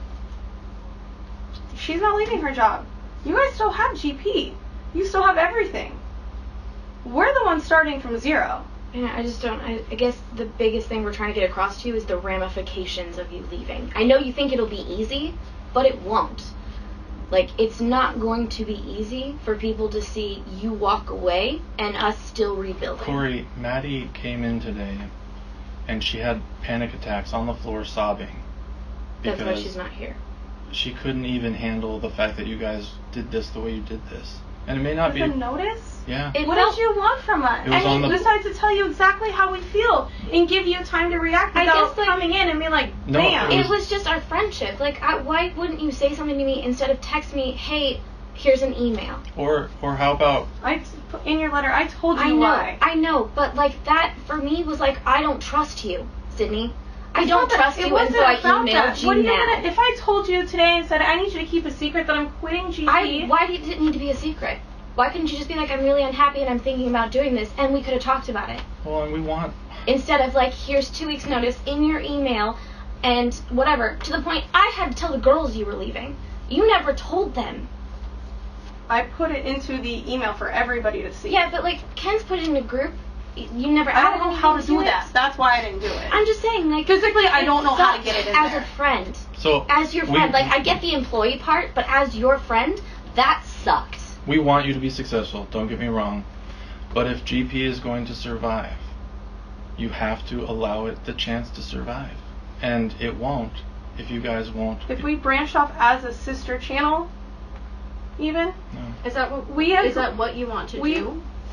She's not leaving her job. You guys still have GP. You still have everything. We're the ones starting from zero. And I just don't, I guess the biggest thing we're trying to get across to you is the ramifications of you leaving. I know you think it'll be easy, but it won't. Like, it's not going to be easy for people to see you walk away and us still rebuilding. Cori, Maddie came in today and she had panic attacks on the floor sobbing. That's why she's not here. She couldn't even handle the fact that you guys did this the way you did this. And it may not be a notice? Yeah. What did you want from us? Besides to tell you exactly how we feel and give you time to react without coming in and being like, bam. It was just our friendship. Like, why wouldn't you say something to me instead of text me, hey, here's an email? Or how about... In your letter, I told you why. I know, but like that for me was like, I don't trust you, Sydney. I don't trust you, and so I emailed you now. If I told you today and said, I need you to keep a secret that I'm quitting GP... Why did it need to be a secret? Why couldn't you just be like, I'm really unhappy and I'm thinking about doing this, and we could have talked about it? Well, and we want... Instead of like, here's 2 weeks notice in your email, and whatever. To the point, I had to tell the girls you were leaving. You never told them. I put it into the email for everybody to see. Yeah, but like, Ken's put it in a group. You never I don't know how to do that. That's why I didn't do it. I'm just saying, like... Physically, I don't know how to get it in as there. a friend. So... As your friend. Like, I get the employee part, but as your friend, that sucked. We want you to be successful, don't get me wrong. But if GP is going to survive, you have to allow it the chance to survive. And it won't if you guys won't... If we branched off as a sister channel... Even? No. Is that what you want to do? We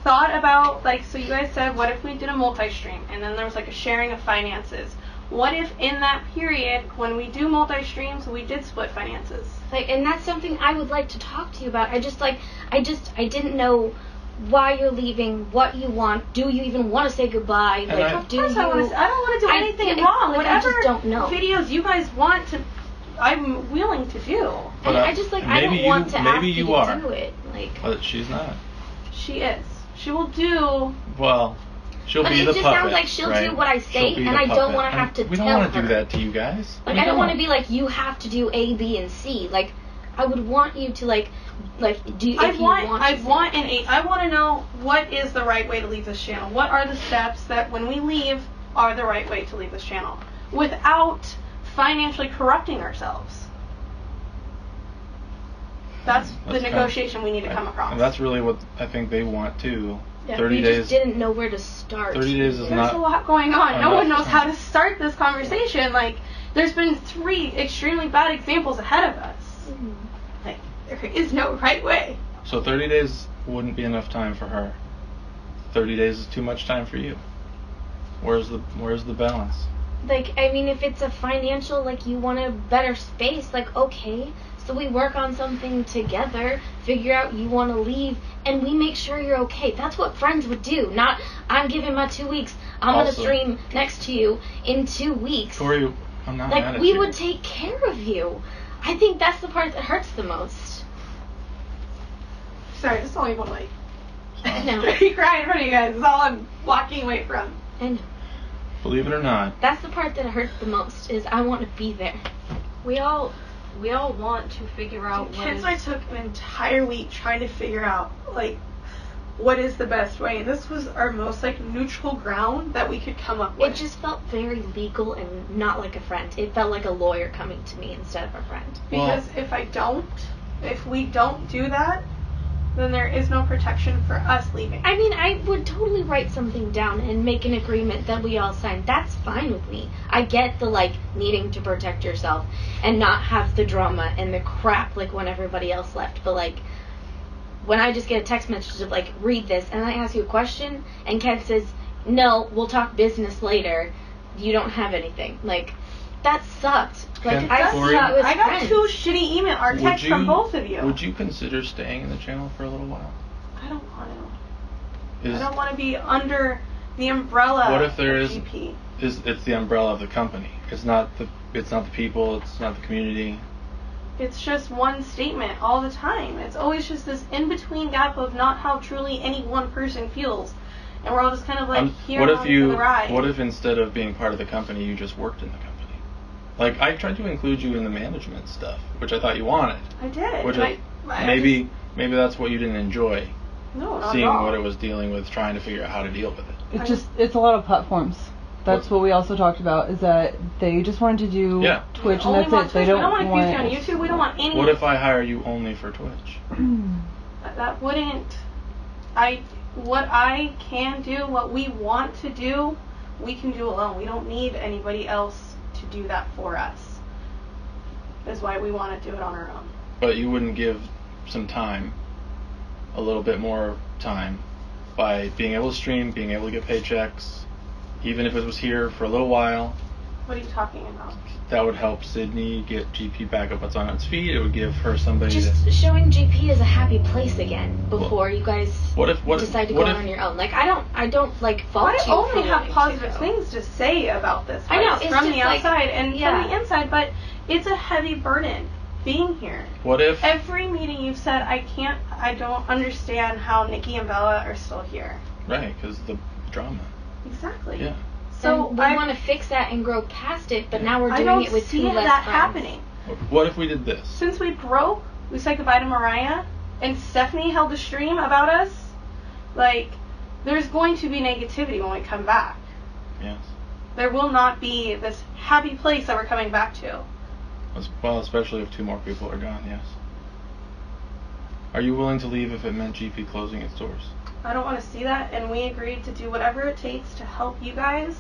thought about, like, so you guys said, what if we did a multi-stream? And then there was, like, a sharing of finances. What if in that period, when we do multi-streams, we did split finances? Like, and that's something I would like to talk to you about. I didn't know why you're leaving, what you want. Do you even want to say goodbye? Like, I don't want to do anything wrong. Like, whatever I just don't know. Videos you guys want to... I'm willing to do. But I just like I don't want to ask you to do it. Like, but she's not. She is. She will do. Well, she'll be the puppet. But it just sounds like she'll do what I say, and I don't want to have to tell her. We don't want to do that to you guys. Like, I don't want to be like, you have to do A, B, and C. Like, I would want you to like do. I want to know what is the right way to leave this channel. What are the steps that when we leave are the right way to leave this channel without financially corrupting ourselves. That's the negotiation we need to come across. And that's really what I think they want too. Yeah, 30 days. Just didn't know where to start. 30 days is There's a lot going on. No one knows how to start this conversation. Like, there's been 3 extremely bad examples ahead of us. Like, there is no right way. So 30 days wouldn't be enough time for her. 30 days is too much time for you. Where's the balance? Like, I mean, if it's a financial, like, you want a better space, like, okay, so we work on something together, figure out you want to leave, and we make sure you're okay. That's what friends would do. Not, I'm giving my 2 weeks, I'm going to stream next to you in 2 weeks. Cori, I'm not like, mad at we you. would take care of you. I think that's the part that hurts the most. Sorry, just only one way. I know. You cry in front of you guys is all I'm walking away from. I know. Believe it or not. That's the part that hurts the most, is I want to be there. We all want to figure out Kids I took an entire week trying to figure out, like, what is the best way. And this was our most, like, neutral ground that we could come up with. It just felt very legal and not like a friend. It felt like a lawyer coming to me instead of a friend. Because if we don't do that, then there is no protection for us leaving. I mean, I would totally write something down and make an agreement that we all sign. That's fine with me. I get the, like, needing to protect yourself and not have the drama and the crap, like, when everybody else left. But, like, when I just get a text message of, like, read this, and I ask you a question, and Ken says, no, we'll talk business later, you don't have anything. Like, that sucked. Like, I got 2 shitty email or texts from both of you. Would you consider staying in the channel for a little while? I don't want to. I don't want to be under the umbrella. What if there is GP. It's the umbrella of the company. It's not the people. It's not the community. It's just one statement all the time. It's always just this in-between gap of not how truly any one person feels, and we're all just kind of like here on the ride. What if instead of being part of the company, you just worked in the company? Like, I tried to include you in the management stuff, which I thought you wanted. I did. Which maybe that's what you didn't enjoy. No, not seeing at all. what it was dealing with, trying to figure out how to deal with it. It's a lot of platforms. That's what we also talked about, is that they just wanted to do Twitch, and that's it. They don't want to be on YouTube. We don't want any. What if I hire you only for Twitch? That wouldn't. What I can do, what we want to do, we can do alone. We don't need anybody else to do that for us. Is why we want to do it on our own. But you wouldn't give some time a little bit more time by being able to stream, being able to get paychecks, even if it was here for a little while. What are you talking about? That would help Sydney get GP back up on its feet. It would give her somebody just showing GP as a happy place again before you guys decide to go on your own. Like I don't like fault you. I only have positive things to say about this place. I know, it's from the like, outside and from the inside, but it's a heavy burden being here. What if every meeting you've said I don't understand how Nikki and Bella are still here. Right, because the drama. Exactly. Yeah. So we want to fix that and grow past it, but now we're doing it with two less friends. I don't see that happening. What if we did this? Since we broke, we said goodbye to Mariah, and Stephanie held a stream about us. Like, there's going to be negativity when we come back. Yes. There will not be this happy place that we're coming back to. Well, especially if 2 more people are gone, yes. Are you willing to leave if it meant GP closing its doors? I don't want to see that, and we agreed to do whatever it takes to help you guys.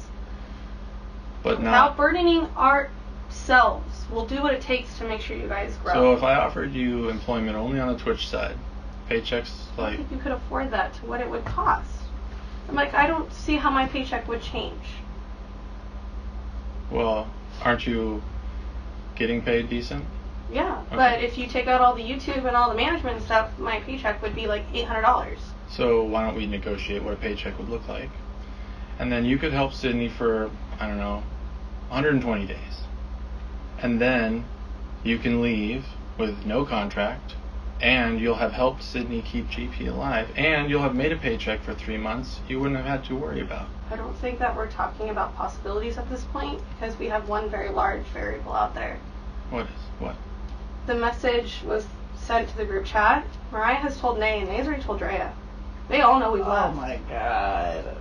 But without burdening ourselves. We'll do what it takes to make sure you guys grow. So if I offered you employment only on the Twitch side, paychecks like... I don't think you could afford that to what it would cost. I'm like, I don't see how my paycheck would change. Well, aren't you getting paid decent? Yeah, okay. But if you take out all the YouTube and all the management stuff, my paycheck would be like $800. So why don't we negotiate what a paycheck would look like? And then you could help Sydney for, I don't know, 120 days. And then you can leave with no contract, and you'll have helped Sydney keep GP alive, and you'll have made a paycheck for 3 months you wouldn't have had to worry about. I don't think that we're talking about possibilities at this point, because we have one very large variable out there. What? The message was sent to the group chat. Mariah has told Nay, and Nay's already told Drea. They all know we've left. Oh my god.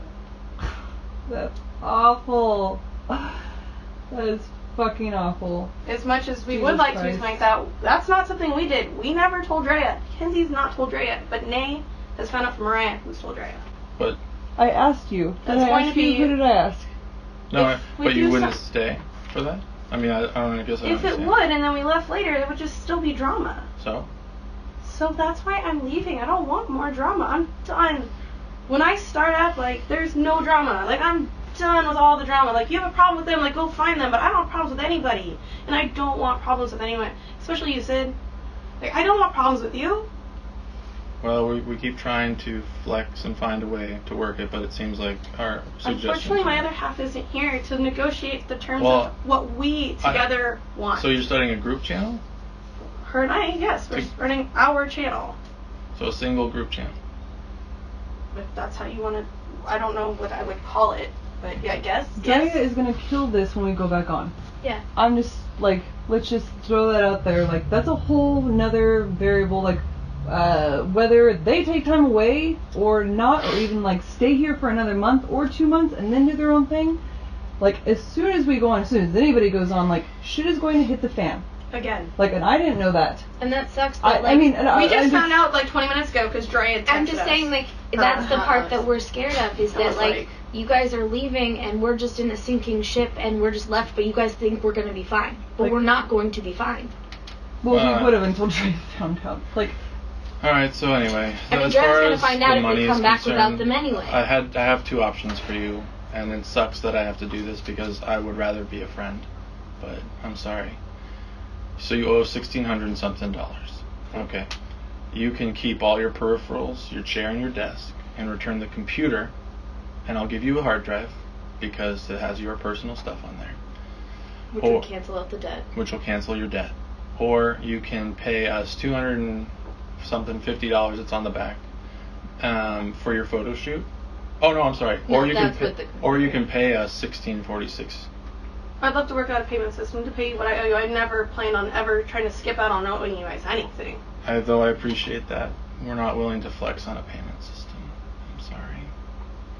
That's awful. That is fucking awful. As much as we would like to use like that, that's not something we did. We never told Drea. Kenzie's not told Drea. But Nay has found out from Mariah who's told Drea. But I asked you. Who did I ask? No, but you wouldn't stay for that? I mean, I don't know, I guess I If it would, and then we left later, it would just still be drama. So that's why I'm leaving. I don't want more drama. I'm done. When I start up, like, there's no drama. Like, I'm done with all the drama. Like, you have a problem with them, like, go find them. But I don't have problems with anybody. And I don't want problems with anyone. Especially you, Sid. Like, I don't want problems with you. Well, we keep trying to flex and find a way to work it, but it seems like our suggestions... Unfortunately, my other half isn't here to negotiate the terms of what we together want. So you're starting a group channel? Her and I, yes. We're starting our channel. So a single group channel? If that's how you want to... I don't know what I would call it, but yeah, I guess. Drea is going to kill this when we go back on. Yeah. I'm just, like, let's just throw that out there. Like, that's a whole another variable, like... whether they take time away or not, or even like stay here for another month or 2 months and then do their own thing, like as soon as we go on, as soon as anybody goes on, like shit is going to hit the fan. Again. Like, and I didn't know that. And that sucks. But we just found out like 20 minutes ago because Drea texted us. I'm just saying, like, that's the part that we're scared of, is that like you guys are leaving and we're just in a sinking ship and we're just left, but you guys think we're going to be fine, but like, we're not going to be fine. Well, we would have until Drea found out. Like. Alright, so anyway, I mean, Dre's going to find out if we come back without them anyway. I have 2 options for you, and it sucks that I have to do this because I would rather be a friend, but I'm sorry. So you owe $1,600 and something. Okay. You can keep all your peripherals, your chair and your desk, and return the computer, and I'll give you a hard drive because it has your personal stuff on there. Which will cancel out the debt. Which will cancel your debt. Or you can pay us $200 something, $50, it's on the back, for your photo shoot. Oh no, I'm sorry. No, or you can pay us $16.46. I'd love to work out a payment system to pay you what I owe you. I never plan on ever trying to skip out on owing you guys anything. Though I appreciate that, we're not willing to flex on a payment system. I'm sorry.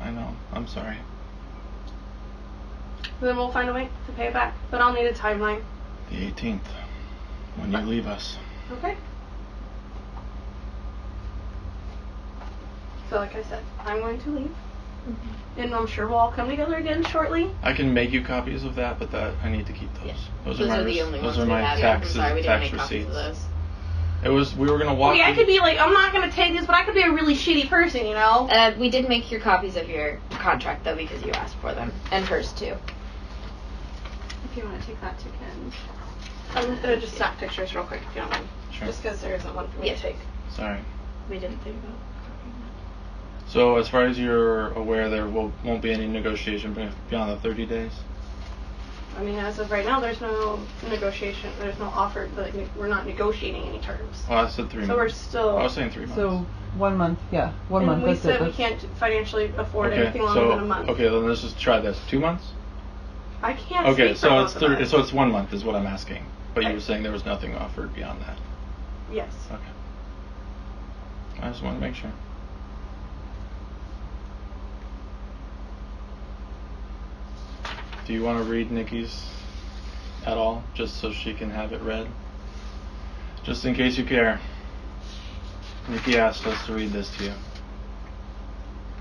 I know. I'm sorry. Then we'll find a way to pay it back, but I'll need a timeline. The 18th, when you leave us. Okay. So like I said, I'm going to leave. Mm-hmm. And I'm sure we'll all come together again shortly. I can make you copies of that, but I need to keep those. Yeah. Those are the only ones we have. Tax I'm sorry, we didn't make receipts. copies of those. It was, we were going to walk. I could be like, I'm not going to take this, but I could be a really shitty person, you know? We did make your copies of your contract, though, because you asked for them. And hers, too. If you want to take that to Ken. I'm going to just snap pictures real quick, if you don't mind. Sure. Just because there isn't one for me to take. Sorry. We didn't think about copying that. So, as far as you're aware, there won't be any negotiation beyond the 30 days? I mean, as of right now, there's no negotiation. There's no offer. Like, we're not negotiating any terms. Oh, I said 3 months. So we're still. I was saying 3 months. So 1 month, yeah, 1 month. And we that's said it. we can't financially afford anything longer than a month. Okay, then let's just try this. 2 months? I can't. Okay, speak so for it's both of us. so it's 1 month is what I'm asking. But Right. you were saying there was nothing offered beyond that. Yes. Okay. I just want to make sure. Do you want to read Nikki's at all, just so she can have it read? Just in case you care. Nikki asked us to read this to you.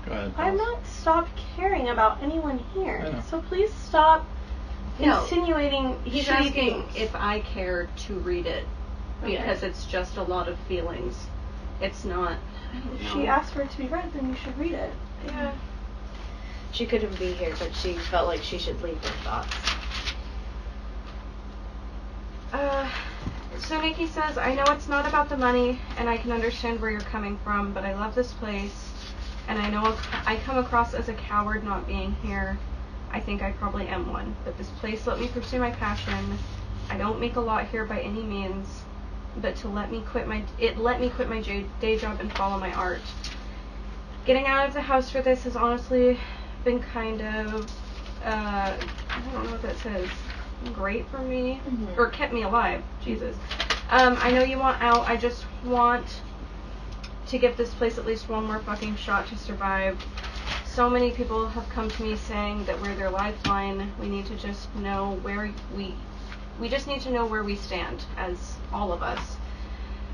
Go ahead. I've not stopped caring about anyone here. I know. So please stop insinuating He's shitty asking things. if I care to read it because it's just a lot of feelings. It's not. If she asked for it to be read, then you should read it. Yeah. She couldn't be here, but she felt like she should leave her thoughts. So Nikki says, I know it's not about the money, and I can understand where you're coming from, but I love this place, and I know I come across as a coward not being here. I think I probably am one, but this place let me pursue my passion. I don't make a lot here by any means, but let me quit my day job and follow my art. Getting out of the house for this has honestly been kind of, I don't know what that says, great for me, or kept me alive, Jesus. I know you want out, I just want to give this place at least one more fucking shot to survive. So many people have come to me saying that we're their lifeline. We need to just know where we just need to know where we stand as all of us.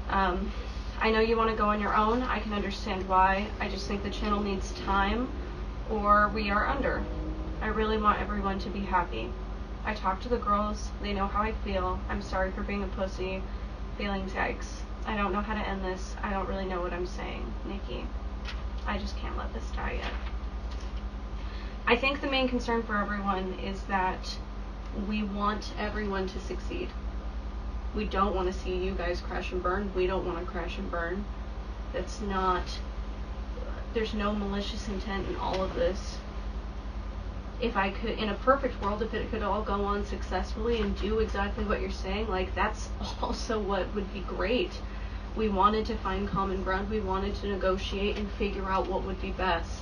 I know you want to go on your own. I can understand why. I just think the channel needs time or we are under. I really want everyone to be happy. I talk to the girls. They know how I feel. I'm sorry for being a pussy. Feelings, yikes. I don't know how to end this. I don't really know what I'm saying. Nikki. I just can't let this die yet. I think the main concern for everyone is that we want everyone to succeed. We don't want to see you guys crash and burn. We don't want to crash and burn. That's not... There's no malicious intent in all of this. If I could, in a perfect world, if it could all go on successfully and do exactly what you're saying, like, that's also what would be great. We wanted to find common ground. We wanted to negotiate and figure out what would be best.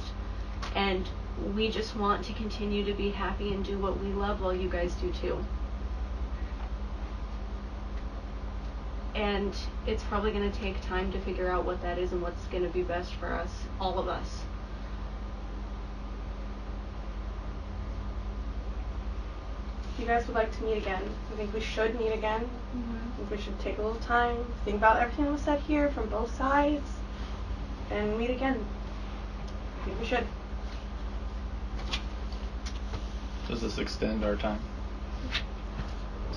And we just want to continue to be happy and do what we love while you guys do too. And it's probably going to take time to figure out what that is and what's going to be best for us, all of us. If you guys would like to meet again, I think we should meet again. I think we should take a little time, think about everything that was said here from both sides, and meet again. I think we should. Does this extend our time?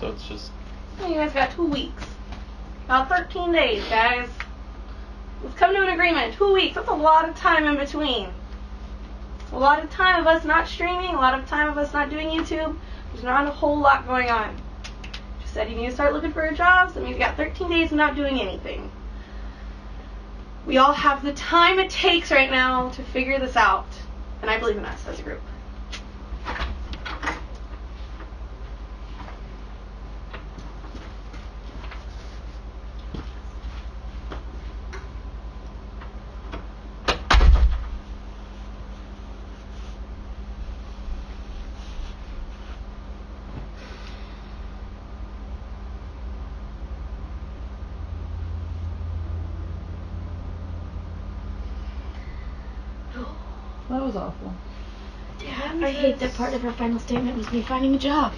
So it's just... Well, you guys got 2 weeks. About 13 days, guys. Let's come to an agreement. 2 weeks. That's a lot of time in between. A lot of time of us not streaming, a lot of time of us not doing YouTube. There's not a whole lot going on. Just said you need to start looking for a job, so that means you got 13 days of not doing anything. We all have the time it takes right now to figure this out. And I believe in us as a group. That was awful. Yeah, I hate that part of her final statement was me finding a job.